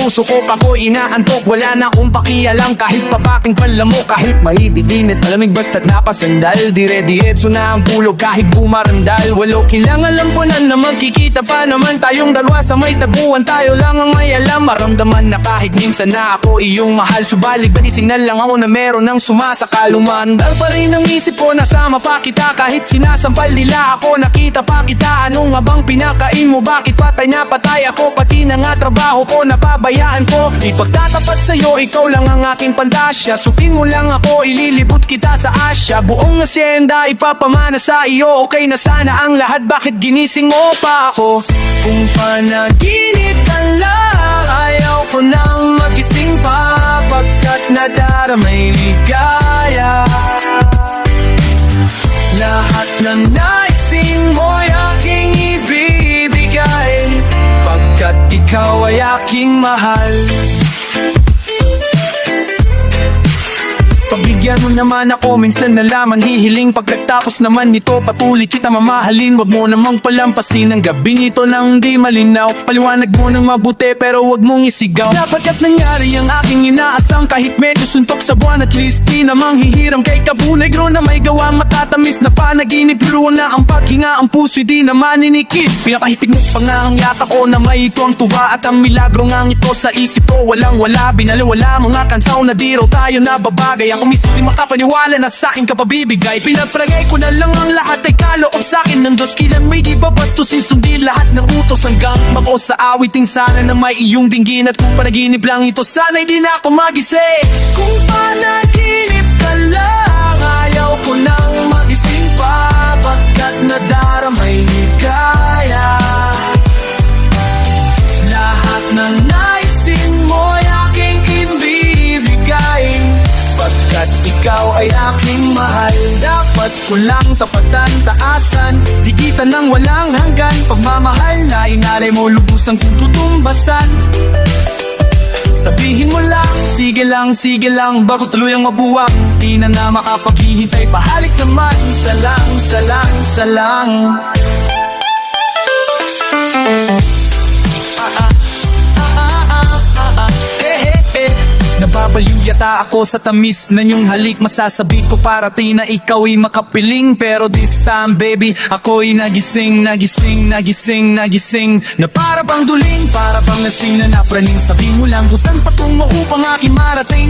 puso ko ako inaantok. Wala na akong pakialam kahit pabaking palamok. Kahit mahididin at malamig basta't napasandal. Dire-diretso na ang tulog kahit bumarandal. Walo kilang alam ko na magkikita pa naman tayong dalawa sa may tabuan. Tayo lang ang may alam. Maramdaman na kahit minsan na ako iyong mahal. Subalit signal lang ako na meron ng sumasakal. Umandal pa rin ang isip ko, nasama pa kita. Kahit sinasampal nila ako, nakita pa kita. Ano nga bang pinakain mo? Bakit patay na patay ako? Pati na nga trabaho ko, napabayaan ko. Ipagtatapat sa'yo, ikaw lang ang aking pantasya. Supin mo lang ako, ililibot kita sa Asya. Buong asyenda, ipapamana sa iyo. Okay na sana ang lahat, bakit ginising mo pa ako? Kung panaginip ka lang, ayaw ko nang magising pa. Pagkat nadaramay ligaya, lahat ng naisin mo'y aking ibibigay. Pagkat ikaw ay aking mahal. Pabigyan mo naman ako, minsan na lamang hihiling. Pagkatapos naman nito, patuloy kita mamahalin. Wag mo namang palampasin ang gabing ito nang di malinaw. Paliwanag mo nang mabuti pero wag mong isigaw. Napagkat nangyari ang aking inaasam. Kahit medyo suntok sa buwan, at least di namang hihiram kay Kabunegro na may gawa matatamis na panaginip. Luruan na ang paghinga, ang puso'y di naman inikip. Pinakahitig mo pa nga ang yata ko na may ito ang tuwa. At ang milagro nga ito sa isip ko, walang wala. Binaliwala mga kansaw na di raw tayo nababagay. Ang kumisip di makapaniwala na sa'kin ka pabibigay. Pinapalagay ko na lang ang lahat ay kaloob sa'kin ng Diyos. Kailan may di babastusin, sundin lahat ng utos hanggang mako sa awiting sana na may iyong dinggin. At kung panaginip lang ito, sana'y di na ako magising. Kung panaginip ka lang, ayaw ko nang magising pa. Pagkat nadaramay ligaya, lahat ng naisin mo'y aking ibibigay. Pagkat ikaw ay aking mahal, dapat ko lang tapatan, taasan, dikitan ng walang hanggan. Pagmamahal na inalay mo, lubusang kong tutumbasan. Sabihin mo lang, sige lang, bago tuluyang mabuwang. Di na makapaghihintay, pahalik naman, salang, salang, salang. Nababaliw yata ako sa tamis na iyong halik. Masasabi ko parating na ikaw ay makapiling. Pero this time baby, ako'y nagising na para bang duling, para bang lasing na napraning. Sabi mo lang kung saan patungo upang aking marating.